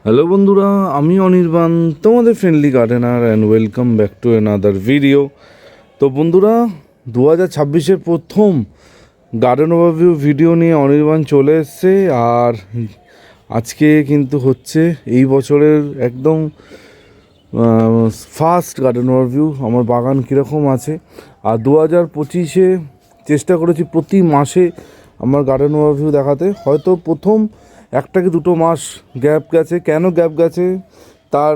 Hello বন্ধুরা, আমি অনির্বাণ, তোমাদের friendly gardener and welcome back to another video. তো বন্ধুরা, 2026-এর প্রথম গার্ডেন ওভারভিউ ভিডিও নিয়ে অনির্বাণ চলে এসছে। আর আজকে কিন্তু হচ্ছে এই বছরের একদম ফার্স্ট গার্ডেন ওভারভিউ, আমার বাগান কীরকম আছে। আর 2025-এ চেষ্টা করেছি প্রতি মাসে আমার গার্ডেন ওভারভিউ দেখাতে। হয়তো প্রথম একটা কি দুটো মাস গ্যাপ গেছে। কেন গ্যাপ গেছে তার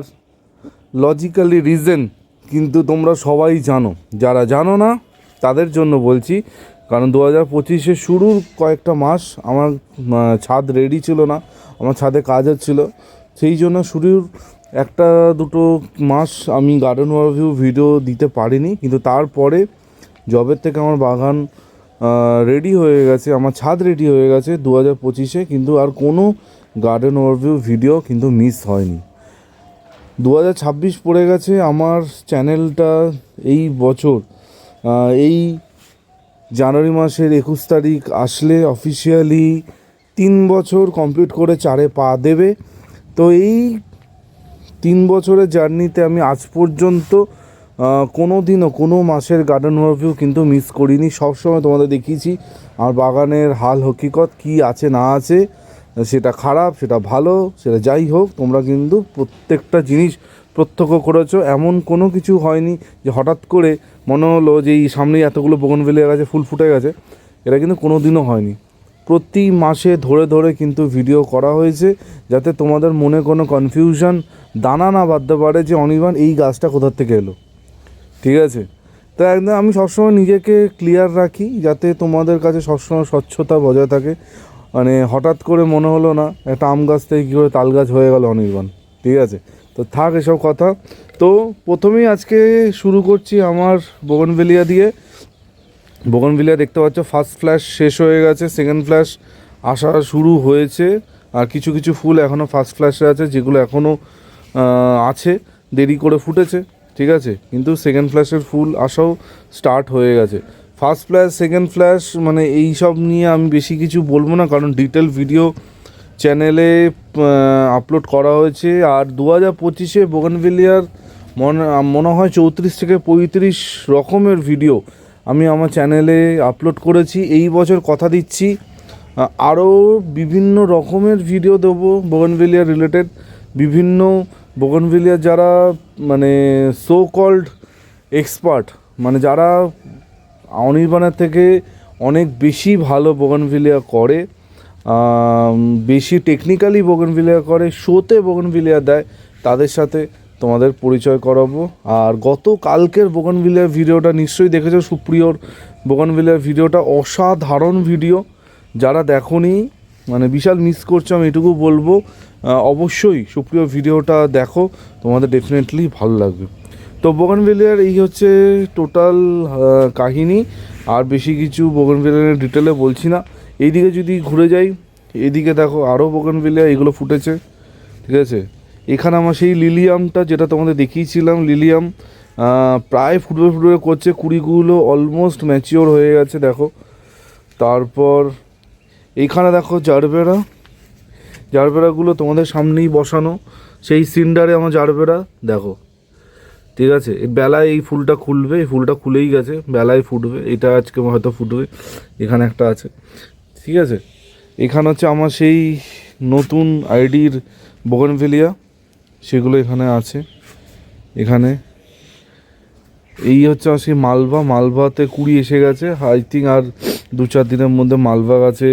লজিক্যালি রিজন কিন্তু তোমরা সবাই জানো। যারা জানো না তাদের জন্য বলছি, কারণ 2025-এ শুরুর কয়েকটা মাস আমার ছাদ রেডি ছিল না, আমার ছাদে কাজ হচ্ছিল। সেই জন্য শুরুর একটা দুটো মাস আমি গার্ডেন ওভারভিউ ভিডিও দিতে পারিনি। কিন্তু তারপরে জবের থেকে আমার বাগান রেডি হয়ে গেছে, আমার ছাদ রেডি হয়ে গেছে 2025-এ, কিন্তু আর কোনো গার্ডেন ওভারভিউ ভিডিও কিন্তু মিস হয়নি। 2026 পড়ে গেছে, আমার চ্যানেলটা এই বছর এই জানুয়ারি মাসের 21 তারিখ আসলে অফিসিয়ালি 3 বছর কমপ্লিট করে 4-এ পা দেবে। তো এই 3 বছরের জার্নিতে আমি আজ পর্যন্ত কোনো দিনও কোনো মাসের গার্ডেন ওভারভিউ কিন্তু মিস করিনি। সবসময় তোমাদের দেখিয়েছি আমার বাগানের হাল হকিকত কী আছে না আছে, সেটা খারাপ সেটা ভালো সেটা যাই হোক, তোমরা কিন্তু প্রত্যেকটা জিনিস প্রত্যক্ষ করেছো। এমন কোনো কিছু হয়নি যে হঠাৎ করে মনে হলো যে এই সামনেই এতগুলো বোগনভেলিয়া গাছে ফুল ফুটে গেছে, এটা কিন্তু কোনো দিনও হয়নি। প্রতি মাসে ধরে ধরে কিন্তু ভিডিও করা হয়েছে, যাতে তোমাদের মনে কোনো কনফিউশন দানা না বাঁধতে পারে যে অনির্বাণ এই গাছটা কোথার থেকে এলো। ঠিক আছে, তো একদম আমি সবসময় নিজেকে ক্লিয়ার রাখি যাতে তোমাদের কাছে সবসময় স্বচ্ছতা বজায় থাকে। মানে হঠাৎ করে মনে হলো না একটা আম গাছ থেকে কী করে তাল গাছ হয়ে গেল অনির্বাণ। ঠিক আছে, তো থাক এসব কথা। তো প্রথমেই আজকে শুরু করছি আমার বোগনভেলিয়া দিয়ে। বোগনভেলিয়া দেখতে পাচ্ছ ফার্স্ট ফ্ল্যাশ শেষ হয়ে গেছে, সেকেন্ড ফ্ল্যাশ আসা শুরু হয়েছে। আর কিছু কিছু ফুল এখনও ফার্স্ট ফ্ল্যাশে আছে, যেগুলো এখনও আছে, দেরি করে ফুটেছে। ঠিক আছে, কিন্তু সেকেন্ড ফ্ল্যাশের ফুল আসাও স্টার্ট হয়ে গেছে। ফার্স্ট ফ্ল্যাশ সেকেন্ড ফ্ল্যাশ মানে এই সব নিয়ে আমি বেশি কিছু বলবো না, কারণ ডিটেল ভিডিও চ্যানেলে আপলোড করা হয়েছে। আর 2025-এ বোগনভেলিয়ার মনে হয় 34 থেকে 35 রকমের ভিডিও আমি আমার চ্যানেলে আপলোড করেছি। এই বছর কথা দিচ্ছি আরও বিভিন্ন রকমের ভিডিও দেবো বোগনভেলিয়া রিলেটেড। বিভিন্ন বোগনভেলিয়া যারা মানে সো কল্ড এক্সপার্ট, মানে যারা অনির্বাণের থেকে অনেক বেশি ভালো বোগনভেলিয়া করে, বেশি টেকনিক্যালি বোগনভেলিয়া করে, শোতে বোগনভেলিয়া দেয়, তাদের সাথে তোমাদের পরিচয় করাবো। আর গত কালকের বোগনভেলিয়ার ভিডিওটা নিশ্চয়ই দেখেছো, সুপ্রিয়র বোগনভেলিয়ার ভিডিওটা অসাধারণ ভিডিও। যারা দেখোনি মানে বিশাল মিস করছো, আমি এটুকু বলবো অবশ্যই সুপ্রিয় ভিডিওটা দেখো, তোমাদের ডেফিনেটলি ভালো লাগবে। তো বোগনভেলিয়ার এই হচ্ছে টোটাল কাহিনী। আর বেশি কিছু বোগনভেলিয়ার ডিটেলে বলছি না। এইদিকে যদি ঘুরে যাই, এইদিকে দেখো আরও বোগনভেলিয়া এগুলো ফুটেছে। ঠিক আছে, এখানে আমার সেই লিলিয়ামটা যেটা তোমাদের দেখিয়েছিলাম, লিলিয়াম প্রায় ফুটবে ফুটবে করছে, কুড়িগুলো অলমোস্ট ম্যাচিওর হয়ে গেছে দেখো। তারপর এইখানে দেখো জারবেরা, জারবেরাগুলো তোমাদের সামনেই বসানো, সেই সিন্ডারে আমার জারবেরা দেখো। ঠিক আছে, এই বেলায় এই ফুলটা খুলবে, এই ফুলটা খুলেই গেছে, বেলায় ফুটবে, এটা আজকে হয়তো ফুটবে। এখানে একটা আছে। ঠিক আছে, এখানে হচ্ছে আমার সেই নতুন আইডির বোগনভেলিয়া, সেগুলো এখানে আছে। এখানে এই হচ্ছে আমার সেই মালভা, মালভাতে কুড়ি এসে গেছে। আই থিঙ্ক আর 2-4 দিনের মধ্যে মালভা গাছে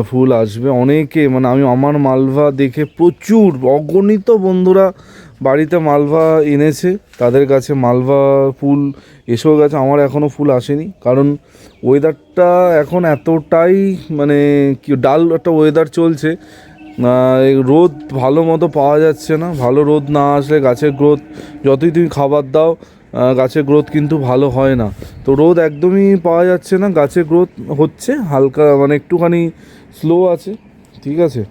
ফুল আসবে। অনেকে মানে আমি আমার মালভা দেখে প্রচুর অগণিত বন্ধুরা বাড়িতে মালভা এনেছে, তাদের কাছে মালভা ফুল এসেও গেছে। আমার এখনও ফুল আসেনি, কারণ ওয়েদারটা এখন এতটাই মানে কি ডাল একটা ওয়েদার চলছে, রোদ ভালো মতো পাওয়া যাচ্ছে না। ভালো রোদ না আসলে গাছের গ্রোথ যতই তুমি খাবার দাও, গাছের গ্রোথ কিন্তু ভালো হয় না। তো রোদ একদমই পাওয়া যাচ্ছে না, গাছের গ্রোথ হচ্ছে হালকা মানে একটুখানি স্লো আছে। ঠিক আছে,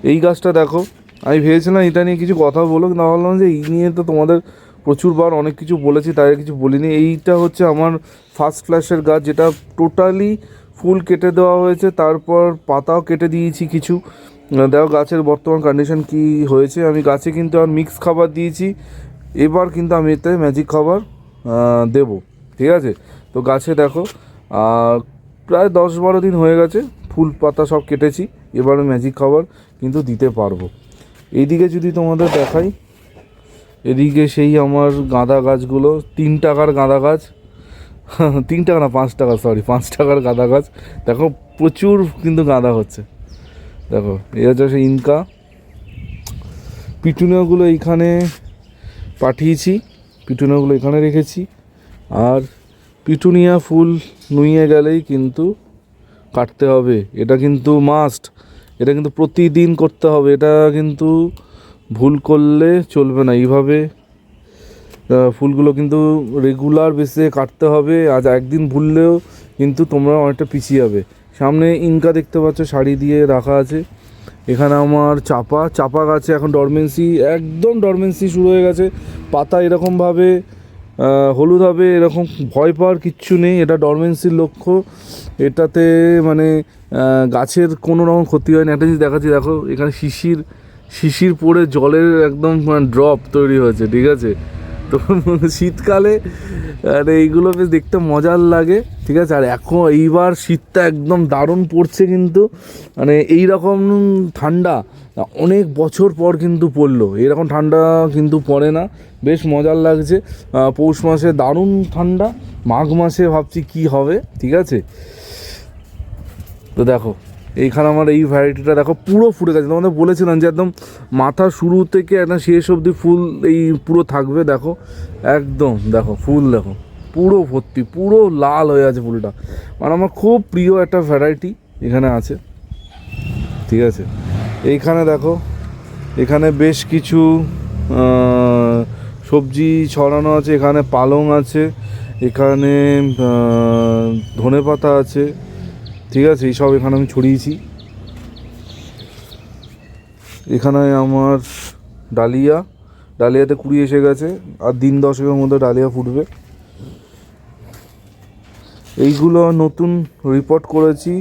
এই গাছটা দেখো, আমি ভেবেছিলাম এটা নিয়ে কিছু কথা বলো, না ভাবলাম যে এই নিয়ে তো তোমাদের প্রচুরবার অনেক কিছু বলেছি, তাই কিছু বলিনি। এইটা হচ্ছে আমার ফার্স্ট ফ্ল্যাশের গাছ, যেটা টোটালি ফুল কেটে দেওয়া হয়েছে, তারপর পাতাও কেটে দিয়েছি কিছু। দেখো গাছের বর্তমান কন্ডিশন কি হয়েছে। আমি গাছে কিন্তু আর মিক্স খাবার দিয়েছি, এবার কিন্তু আমি এতে ম্যাজিক খাবার দেবো, ঠিক আছে। তো গাছে দেখো প্রায় 10-12 দিন হয়ে গেছে, ফুল পাতা সব কেটেছি, এবার ম্যাজিক খাবার কিন্তু দিতে পারবো। এইদিকে যদি তোমাদের দেখাই, এদিকে সেই আমার গাঁদা গাছগুলো, 3 টাকার গাঁদা গাছ 3 টাকা না 5 টাকা, সরি 5 টাকার গাঁদা গাছ, দেখো প্রচুর কিন্তু গাঁদা হচ্ছে। দেখো এই হচ্ছে সেই ইনকা। পিটুনিয়াগুলো এইখানে পাঠিয়েছি, পিটুনিয়াগুলো এখানে রেখেছি। আর পিটুনিয়া ফুল নুয়ে গেলেই কিন্তু কাটতে হবে, এটা কিন্তু মাস্ট, এটা কিন্তু প্রতিদিন করতে হবে, এটা কিন্তু ভুল করলে চলবে না। এইভাবে ফুলগুলো কিন্তু রেগুলার বেসে কাটতে হবে, আজ একদিন ভুললেও কিন্তু তোমরা অনেকটা পিছিয়ে যাবে। সামনে ইনকা দেখতে পাচ্ছ শাড়ি দিয়ে রাখা আছে। এখানে আমার চাপা গাছে এখন ডরমেন্সি, একদম ডরমেন্সি শুরু হয়ে গেছে। পাতা এরকমভাবে হলুদ হবে, এরকম ভয় পাওয়ার কিচ্ছু নেই, এটা ডরমেন্সির লক্ষ্য। এটাতে মানে গাছের কোনো রকম ক্ষতি হয় না। একটা জিনিস দেখাচ্ছি, দেখো এখানে শিশির পড়ে জলের একদম ড্রপ তৈরি হয়েছে, ঠিক আছে। তো শীতকালে আর এইগুলো বেশ দেখতে মজার লাগে, ঠিক আছে। আর এখন এইবার শীতটা একদম দারুণ পড়ছে, কিন্তু মানে এইরকম ঠান্ডা অনেক বছর পর কিন্তু পড়লো, এরকম ঠান্ডা কিন্তু পড়ে না, বেশ মজার লাগছে। পৌষ মাসে দারুণ ঠান্ডা, মাঘ মাসে ভাবছি কি হবে, ঠিক আছে। তো দেখো এইখানে আমার এই ভ্যারাইটিটা দেখো পুরো ফুটে গেছে, তোমাদের বলেছিলাম যে একদম মাথা শুরু থেকে একদম শেষ অবধি ফুল এই পুরো থাকবে। দেখো একদম, দেখো ফুল দেখো পুরো ভর্তি, পুরো লাল হয়ে আছে ফুলটা, মানে আমার খুব প্রিয় একটা ভ্যারাইটি এখানে আছে, ঠিক আছে। এইখানে দেখো, এখানে বেশ কিছু সবজি ছড়ানো আছে, এখানে পালং আছে, এখানে ধনেপাতা আছে, ঠিক আছে। এইসব এখানে আমি ছড়িয়েছি। এখানে আমার ডালিয়াতে কুড়ি এসে গেছে, আর দিন 10-এর মধ্যে ডালিয়া ফুটবে। এইগুলো নতুন রিপোর্ট করেছি,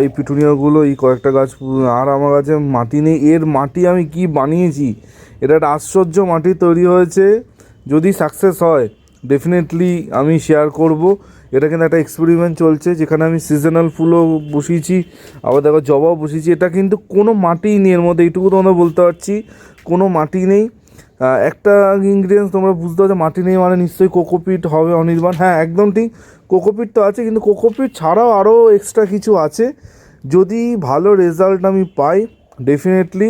এই পিটুনিয়াগুলো, এই কয়েকটা গাছ। আর আমার কাছে মাটি নেই, এর মাটি আমি কি বানিয়েছি, এটা একটা আশ্চর্য মাটি তৈরি হয়েছে। যদি সাকসেস হয় ডেফিনেটলি আমি শেয়ার করব। এটা কিন্তু একটা এক্সপেরিমেন্ট চলছে, যেখানে আমি সিজনাল ফুলও বসিয়েছি, আবার দেখো জবাও বসিয়েছি। এটা কিন্তু কোনো মাটিই নেই এর মধ্যে, এইটুকু তোমরা বলতে পারছি, কোনো মাটি নেই। একটা ইনগ্রিডিয়েন্টস তোমরা বুঝতে পারছো, মাটি নেই মানে নিশ্চয়ই কোকোপিট হবে অনির্বাণ, হ্যাঁ একদম ঠিক, কোকোপিট তো আছে, কিন্তু কোকোপিট ছাড়াও আরও এক্সট্রা কিছু আছে। যদি ভালো রেজাল্ট আমি পাই ডেফিনেটলি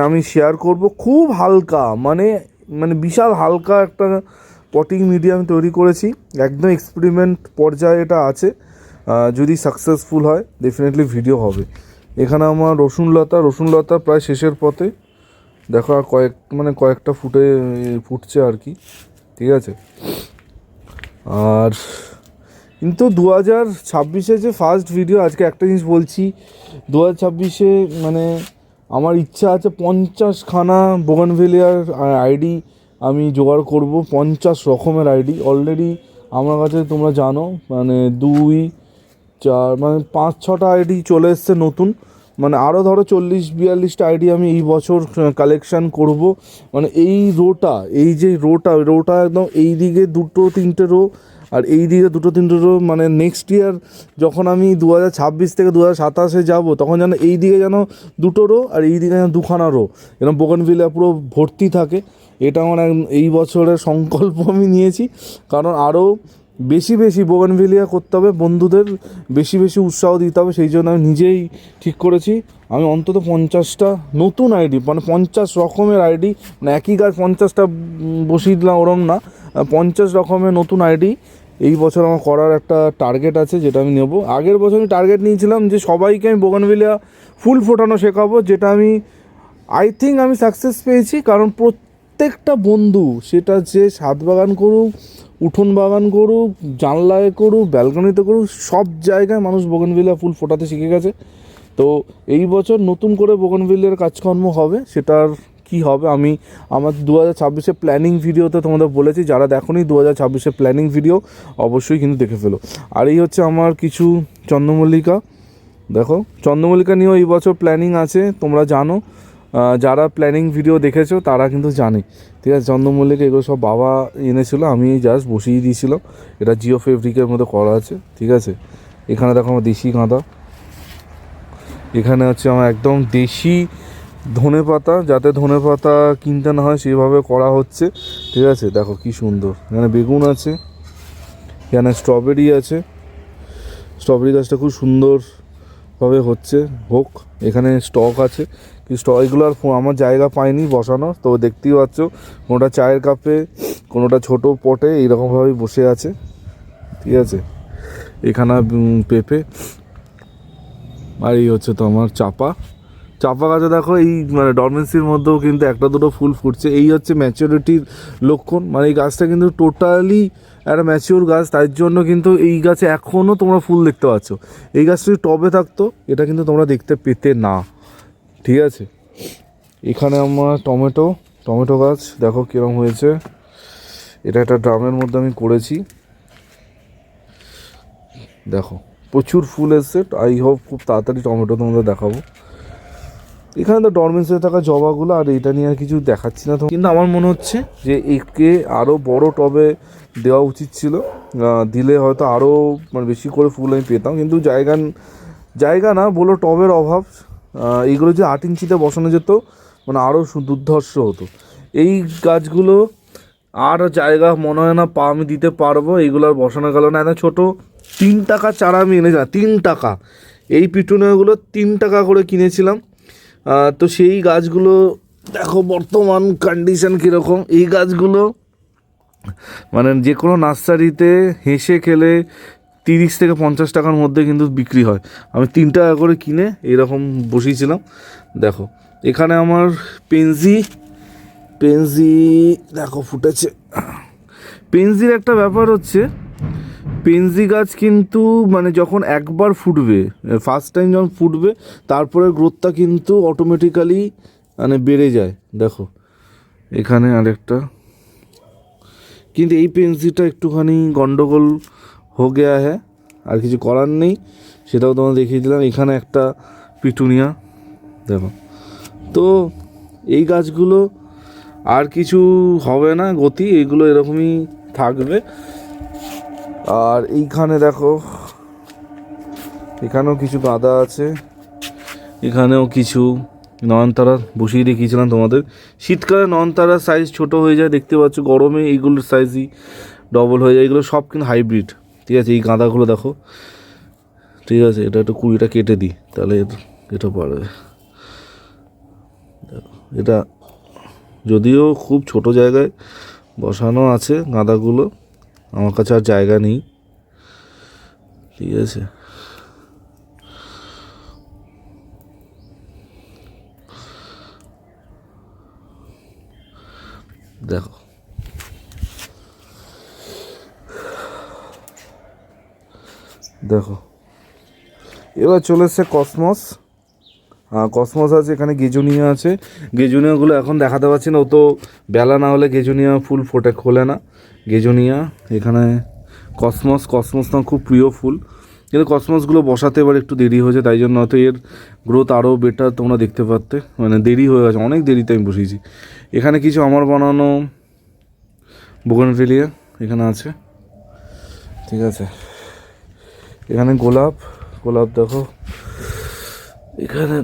আমি শেয়ার করব। খুব হালকা, মানে বিশাল হালকা একটা পটিং মিডিয়াম তৈরি করেছি, একদম এক্সপেরিমেন্ট পর্যায়ে এটা আছে। যদি সাকসেসফুল হয় ডেফিনেটলি ভিডিও হবে। এখানে আমার রসুনলতা প্রায় শেষের পথে, দেখো আর কয়েকটা ফুটছে আর কি, ঠিক আছে। আর কিন্তু 2026-এ যে ফার্স্ট ভিডিও, আজকে একটা জিনিস বলছি, 2026-এ মানে আমার ইচ্ছা আছে 50খানা বোগানভেলিয়ার আইডি আমি জোগাড় করব, 50 রকমের আইডি। অলরেডি আমার কাছে তোমরা জানো মানে 2-4 মানে 5-6টা আইডি চলে এসছে নতুন, মানে আরও ধরো 40-42টা আইডি আমি এই বছর কালেকশান করব। মানে এই রোটা, এই যে রোটা একদম এই দিকে 2-3টে রো, আর এই দিকে 2-3টে রো, মানে নেক্সট ইয়ার যখন আমি 2026 থেকে 2027-এ যাবো, তখন যেন এই দিকে যেন 2টো রো আর এই দিকে যেন 2খানা রো, যেন বোগানভিলিয়া পুরো ভর্তি থাকে। এটা আমার এই বছরের সংকল্প আমি নিয়েছি, কারণ আরও বেশি বোগানভিলিয়া করতে হবে, বন্ধুদের বেশি উৎসাহ দিতে হবে। সেই জন্য আমি নিজেই ঠিক করেছি আমি অন্তত 50টা নতুন আইডি, মানে 50 রকমের আইডি, মানে একই গাছ 50টা বসিয়ে দিলাম ওরম না, 50 রকমের নতুন আইডি এই বছর আমার করার একটা টার্গেট আছে, যেটা আমি নেব। আগের বছর আমি টার্গেট নিয়েছিলাম যে সবাইকে আমি বোগানভিলিয়া ফুল ফোটানো শেখাবো, যেটা আমি আই থিঙ্ক আমি সাকসেস পেয়েছি। কারণ প্রত্যেকটা বন্ধু, সেটা যে ছাদ বাগান করুক, উঠোন বাগান করুক, জানলায় করুক, ব্যালকনিতে করুক, সব জায়গায় মানুষ বোগানভিলিয়া ফুল ফোটাতে শিখে গেছে। তো এই বছর নতুন করে বোগানভিলিয়ার কাজকর্ম হবে, সেটার কি হবে আমি আমার 2026-এ প্ল্যানিং ভিডিওতে তোমাদের বলেছি, যারা দেখোনি 2026-এ প্ল্যানিং ভিডিও অবশ্যই কিন্তু দেখে ফেলো। আর এই হচ্ছে আমার কিছু চন্দ্রমল্লিকা, দেখো চন্দ্রমল্লিকা নিয়েও এই বছর প্ল্যানিং আছে, তোমরা জানো, যারা প্ল্যানিং ভিডিও দেখেছো তারা কিন্তু জানে। ঠিক আছে, চন্দ্রমল্লিকা এগুলো সব বাবা এনেছিল, আমি জাস্ট বসিয়ে দিয়েছিলাম। এটা জিও ফেব্রিকের মধ্যে করা আছে। ঠিক আছে, এখানে দেখো আমার দেশি গাঁদা, এখানে হচ্ছে আমার একদম দেশি ধনেপাতা, যাতে ধনেপাতা কিনতে না হয় সেভাবে করা হচ্ছে। ঠিক আছে, দেখো কি সুন্দর, এখানে বেগুন আছে, এখানে স্ট্রবেরি আছে, স্ট্রবেরি গাছটা খুব সুন্দরভাবে হচ্ছে, হোক। এখানে স্টক আছে, কি স্টক, এগুলো আর আমার জায়গা পাইনি বসানো, তো দেখতেই পাচ্ছ কোনোটা চায়ের কাপে, কোনোটা ছোটো পটে, এইরকমভাবেই বসে আছে। ঠিক আছে, এখানে পেঁপে, আর এই হচ্ছে তো আমার চাপা গাছে দেখো, এই মানে ডরমেন্সির মধ্যেও কিন্তু একটা দুটো ফুল ফুটছে, এই হচ্ছে ম্যাচিউরিটির লক্ষণ। মানে এই গাছটা কিন্তু টোটালি একটা ম্যাচিওর গাছ, তাই জন্য কিন্তু এই গাছে এখনও তোমরা ফুল দেখতে পাচ্ছ। এই গাছটা যদি টবে থাকতো এটা কিন্তু তোমরা দেখতে পেতে না। ঠিক আছে, এখানে আমার টমেটো গাছ দেখো কীরকম হয়েছে, এটা একটা ড্রামের মধ্যে আমি করেছি, দেখো প্রচুর ফুল এসছে। আই হোপ খুব তাড়াতাড়ি টমেটো তোমাদের দেখাবো। এখানে তো ডরমেন্সে থাকা জবাগুলো, আর এটা নিয়ে আর কিছু দেখাচ্ছি না তো, কিন্তু আমার মনে হচ্ছে যে একে আরও বড় টবে দেওয়া উচিত ছিল, দিলে হয়তো আরও মানে বেশি করে ফুল আমি পেতাম, কিন্তু জায়গা না বলো, টবের অভাব। এইগুলো যে 8 ইঞ্চিতে বসানো যেত মানে আরও দুর্ধর্ষ হতো। এই গাছগুলো আর জায়গা মনে হয় না আমি দিতে পারবো, এইগুলো আর বসানো গেল না। একটা ছোটো 3 টাকা চারা আমি এনে 3 টাকা, এই পিটুনিয়াগুলো 3 টাকা করে কিনেছিলাম। তো সেই গাছগুলো দেখো বর্তমান কন্ডিশন কীরকম। এই গাছগুলো মানে যে কোনো নার্সারিতে হেসে খেলে 30 থেকে 50 টাকার মধ্যে কিন্তু বিক্রি হয়। আমি 3 টাকা করে কিনে এইরকম বসিয়েছিলাম। দেখো এখানে আমার পেনজি দেখো ফুটেছে। পেনজির একটা ব্যাপার হচ্ছে, পেনজি গাছ কিন্তু মানে যখন একবার ফুটবে, ফার্স্ট টাইম যখন ফুটবে, তারপরে গ্রোথটা কিন্তু অটোমেটিক্যালি মানে বেড়ে যায়। দেখো এখানে আরেকটা, কিন্তু এই পেনজিটা একটুখানি গন্ডগোল হো গেয়া হ্যাঁ, আর কিছু করার নেই, সেটাও তোমার দেখিয়ে দিলাম। এখানে একটা পিটুনিয়া দেখো। তো এই গাছগুলো আর কিছু হবে না গতি, এইগুলো এরকমই থাকবে। আর এইখানে দেখো, এখানেও কিছু গাঁদা আছে, এখানেও কিছু নয়নতারা বসিয়ে রেখেছিলাম তোমাদের। শীতকালে নয়নতারার সাইজ ছোট হয়ে যায় দেখতে পাচ্ছ, গরমে এইগুলোর সাইজই ডবল হয়ে যায়। এগুলো সব কিন্তু হাইব্রিড। ঠিক আছে, এই গাঁদাগুলো দেখো। ঠিক আছে, এটা একটু কুড়িটা কেটে দিই, তাহলে এটা পারবে। এটা যদিও খুব ছোট জায়গায় বসানো আছে গাঁদাগুলো, আমার কাছে আর জায়গা নেই। ঠিক আছে, দেখো এবার চলে এসছে কসমস। কসমস আছে, এখানে গেজুনিয়া আছে। গেজুনিয়াগুলো এখন দেখাতে পারছি না, ও তো বেলা না হলে গেজুনিয়া ফুল খোলে না। গেজুনিয়া, এখানে কসমস না খুব প্রিয় ফুল, কিন্তু কসমসগুলো বসাতে এবার একটু দেরি হয়েছে, তাই জন্য হয়তো এর গ্রোথ আরও বেটার তোমরা দেখতে পারতে, মানে দেরি হয়ে গেছে, অনেক দেরিতে আমি বসিয়েছি। এখানে কিছু আমার বানানো বোগেনভেলিয়া এখানে আছে। ঠিক আছে, এখানে গোলাপ দেখো, এখানে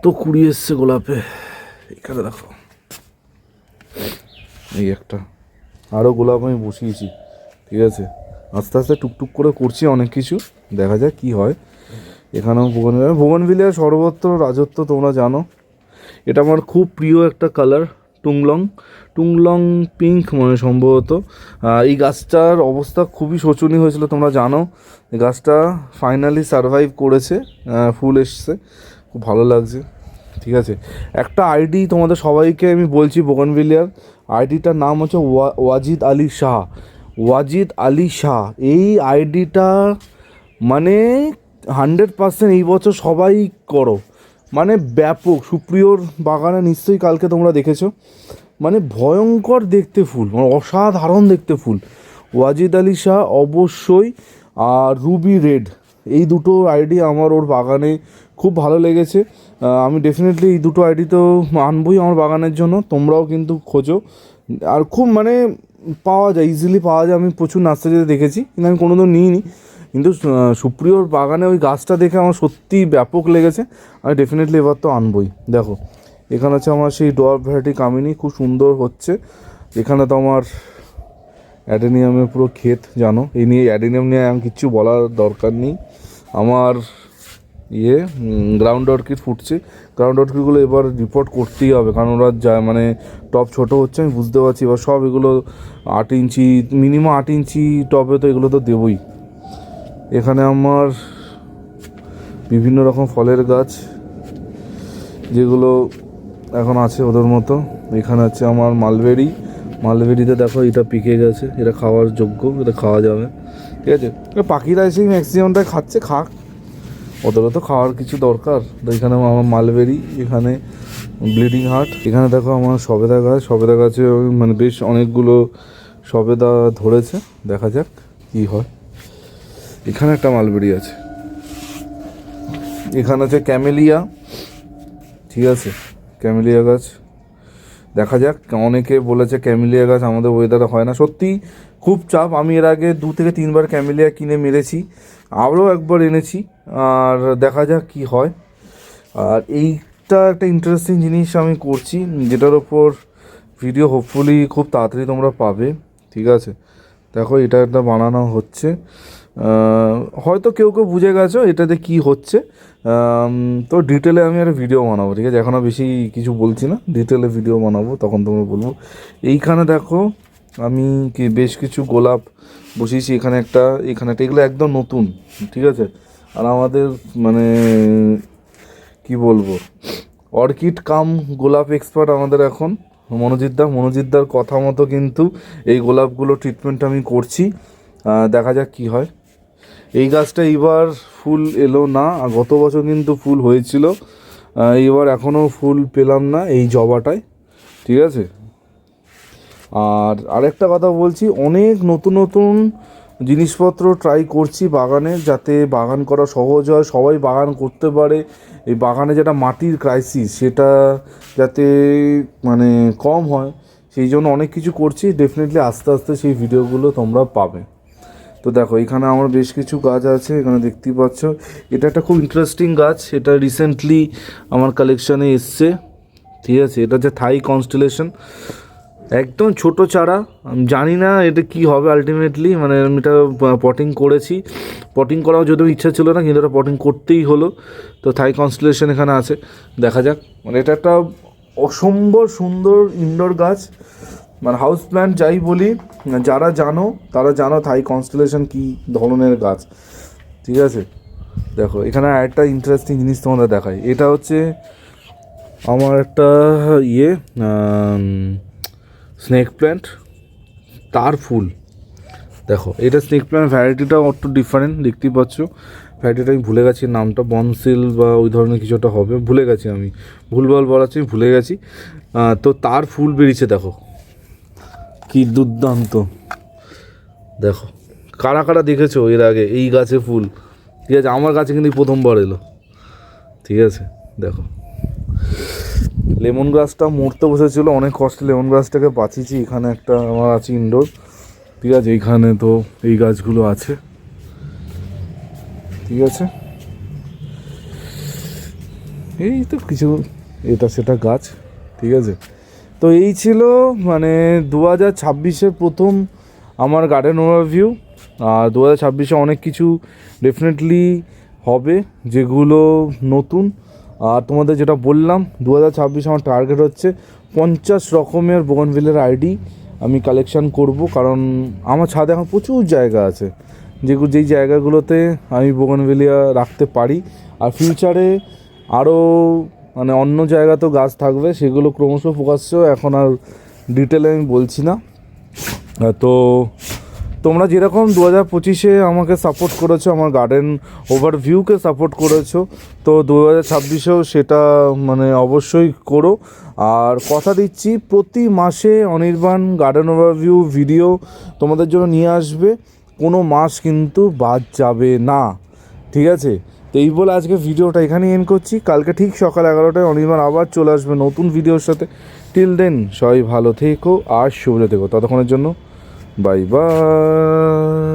তো কুড়ি এসছে গোলাপে। এখানে দেখো এই একটা, আরও গোলাপ আমি বসিয়েছি। ঠিক আছে, আস্তে আস্তে টুকটুক করে করছি অনেক কিছু, দেখা যাক কি হয়। এখানেও বোগেনভিলিয়া সর্বত্র রাজত্ব, তোমরা জানো। এটা আমার খুব প্রিয় একটা কালার, টুংলং পিঙ্ক মানে সম্ভবত। এই গাছটার অবস্থা খুবই শোচনীয় হয়েছিল, তোমরা জানো। এই গাছটা ফাইনালি সারভাইভ করেছে, ফুল এসছে, খুব ভালো লাগছে। ঠিক আছে, একটা আইডি তোমাদের সবাইকে আমি বলছি, বোগেনভিলিয়ার আইডিটার নাম হচ্ছে ওয়াজিদ আলী শাহ। এই আইডিটা মানে 100% এই বছর সবাই করো, মানে ব্যাপক। সুপ্রিয়র বাগানে নিশ্চয়ই কালকে তোমরা দেখেছো, মানে ভয়ঙ্কর দেখতে ফুল, মানে অসাধারণ দেখতে ফুল। ওয়াজিদ আলী শাহ অবশ্যই। আর রুবি রেড, এই দুটো আইডি আমার ওর বাগানে খুব ভালো লেগেছে। আমি ডেফিনেটলি এই দুটো আইডি তো আনবই আমার বাগানের জন্য, তোমরাও কিন্তু খোঁজো। আর খুব মানে পাওয়া যায়, ইজিলি পাওয়া যায়। আমি প্রচুর নার্সারিতে দেখেছি কিন্তু আমি কোনোদিন নিইনি, কিন্তু সুপ্রিয়র বাগানে ওই গাছটা দেখে আমার সত্যিই ব্যাপক লেগেছে। আমি ডেফিনেটলি এবার তো আনবই। দেখো এখানে হচ্ছে আমার সেই ডোয়ার্ফ ভ্যারাইটি কামিনী, খুব সুন্দর হচ্ছে। এখানে তো আমার অ্যাডেনিয়ামের পুরো ক্ষেত, জানো। এই নিয়ে অ্যাডেনিয়াম নিয়ে আমি কিচ্ছু বলার দরকার নেই। আমার গ্রাউন্ড অর্কিড ফুটছে। গ্রাউন্ড অর্কিডগুলো এবার রিপোর্ট করতেই হবে, কারণ ওরা যা মানে টপ ছোটো হচ্ছে আমি বুঝতে পারছি। এবার সব এগুলো 8 ইঞ্চি মিনিমাম 8 ইঞ্চি টবে তো এগুলো তো দেবই। এখানে আমার বিভিন্ন রকম ফলের গাছ যেগুলো এখন আছে ওদের মতো। এখানে আছে আমার মালবেরিতে দেখো এটা পিকে গেছে, এটা খাওয়ার যোগ্য, এটা খাওয়া যাবে, ঠিক আছে। পাখিরা এসে ম্যাক্সিমামটাই খাচ্ছে, খাক, ওদেরও তো খাওয়ার কিছু দরকার। তো এখানে আমার মালবেরি, এখানে ব্লিডিং হার্ট। এখানে দেখো আমার সবেদা গাছে মানে বেশ অনেকগুলো সবেদা ধরেছে, দেখা যাক কি হয়। এখানে একটা মালবেরি আছে। এখানে আছে ক্যামেলিয়া, ঠিক আছে, ক্যামেলিয়া গাছ, দেখা যাক। অনেকে বলেছে ক্যামেলিয়া গাছ আমাদের ওয়েদারে হয় না, সত্যি খুব চাপ। আমি এর আগে 2 থেকে 3 বার ক্যামেলিয়া কিনে মেরেছি, আরও একবার এনেছি, আর দেখা যাক কি হয়। আর এইটা একটা ইন্টারেস্টিং জিনিস আমি করছি, যেটার ওপর ভিডিও হোপফুলি খুব তাড়াতাড়ি তোমরা পাবে, ঠিক আছে। দেখো এটা একটা বানানো হচ্ছে, হয়তো কেউ বুঝে গেছো এটাতে কি হচ্ছে। তো ডিটেলে আমি একটা ভিডিও বানাবো, ঠিক আছে। এখনও বেশি কিছু বলছি না, ডিটেলে ভিডিও বানাবো, তখন তোমরা বলবো। এইখানে দেখো আমি বেশ কিছু গোলাপ বসিয়েছি। এখানে একটা এগুলো একদম নতুন, ঠিক আছে। আর আমাদের মানে কি বলবো, অর্কিড কাম গোলাপ এক্সপার্ট আমাদের এখন মনোজিৎদার কথা মতো কিন্তু এই গোলাপগুলো ট্রিটমেন্ট আমি করছি। দেখা যাক কি হয়। এই গাছটা এইবার ফুল এলো না, গত বছর কিন্তু ফুল হয়েছিল, এইবার এখনও ফুল পেলাম না এই জবাটায়, ঠিক আছে। আর আরেকটা কথা বলছি, অনেক নতুন জিনিসপত্র ট্রাই করছি বাগানে, যাতে বাগান করা সহজ হয়, সবাই বাগান করতে পারে। এই বাগানে যেটা মাটির ক্রাইসিস সেটা যাতে মানে কম হয়, সেই জন্য অনেক কিছু করছি। ডেফিনেটলি আস্তে আস্তে সেই ভিডিওগুলো তোমরা পাবে। তো দেখো এখানে আমার বেশ কিছু গাছ আছে, এখানে দেখতেই পাচ্ছ। এটা একটা খুব ইন্টারেস্টিং গাছ, এটা রিসেন্টলি আমার কালেকশানে এসছে, ঠিক আছে। এটা হচ্ছে থাই কনস্টেলেশন, একদম ছোট চারা। আমি জানি না এটা কি হবে আলটিমেটলি, মানে আমি এটা পটিং করেছি, পটিং করাও যদিও ইচ্ছা ছিল না, কিন্তু এটা পটিং করতেই হলো। তো থাই কনস্টেলেশন এখানে আছে, দেখা যাক। মানে এটা একটা অসম্ভব সুন্দর ইনডোর গাছ, মানে হাউস প্ল্যান্ট যাই বলি, যারা জানো তারা জানো থাই কনস্টেলেশন কী ধরনের গাছ, ঠিক আছে। দেখো এখানে আরেকটা ইন্টারেস্টিং জিনিস তোমাদের দেখাই। এটা হচ্ছে আমার একটা স্নেক প্ল্যান্ট, তার ফুল। দেখো এটা স্নেক প্ল্যান্ট ভ্যারাইটিটাও একটু ডিফারেন্ট, দেখতেই পাচ্ছ। ভ্যারাইটিটা আমি ভুলে গেছি নামটা, বনসিল বা ওই ধরনের কিছুটা হবে, ভুলে গেছি আমি, ভুলভাল বলাচ্ছি, ভুলে গেছি। তো তার ফুল বেরিয়েছে, দেখো কি দুর্দান্ত। দেখো কারা কারা দেখেছো এর আগে এই গাছে ফুল, ঠিক আছে। আমার কাছে কিন্তু প্রথমবার এলো, ঠিক আছে। দেখো লেমন গাছটা মরতে বসেছিল, অনেক কষ্টে লেমন গাছটাকে বাঁচিয়েছি। এখানে একটা আমার আছে ইনডোর, ঠিক আছে। এইখানে তো এই গাছগুলো আছে, ঠিক আছে। এই তো কিছু এটা সেটা গাছ, ঠিক আছে। তো এই ছিল মানে 2026-এর প্রথম আমার গার্ডেন ওভারভিউ। আর 2026-এ অনেক কিছু ডেফিনেটলি হবে যেগুলো নতুন। আর তোমাদের যেটা বললাম 2026 আমার টার্গেট হচ্ছে 50 রকমের বোগানভিলের আইডি আমি কালেকশান করব, কারণ আমার ছাদে এখন প্রচুর জায়গা আছে, যেই জায়গাগুলোতে আমি বোগানভিলিয়া রাখতে পারি। আর ফিউচারে আরও মানে অন্য জায়গাতেও গাছ থাকবে, সেগুলো ক্রমশ প্রকাশ্য, এখন আর ডিটেলে আমি বলছি না। তো তোমরা যেরকম 2025-এ আমাকে সাপোর্ট করেছো, আমার গার্ডেন ওভারভিউকে সাপোর্ট করেছো, তো 2026-এও সেটা মানে অবশ্যই করো। আর কথা দিচ্ছি প্রতি মাসে অনির্বাণ গার্ডেন ওভারভিউ ভিডিও তোমাদের জন্য নিয়ে আসবে, কোনো মাস কিন্তু বাদ যাবে না, ঠিক আছে, তো এই বলে আজকে ভিডিওটা এখানেই এন্ড করছি। কালকে ঠিক সকাল 11টায় অনির্বাণ আবার চলে আসবে নতুন ভিডিওর সাথে। টিল দেন সবাই ভালো থেকো আর শুভরে থেকো, ততক্ষণের জন্য বাই বাই।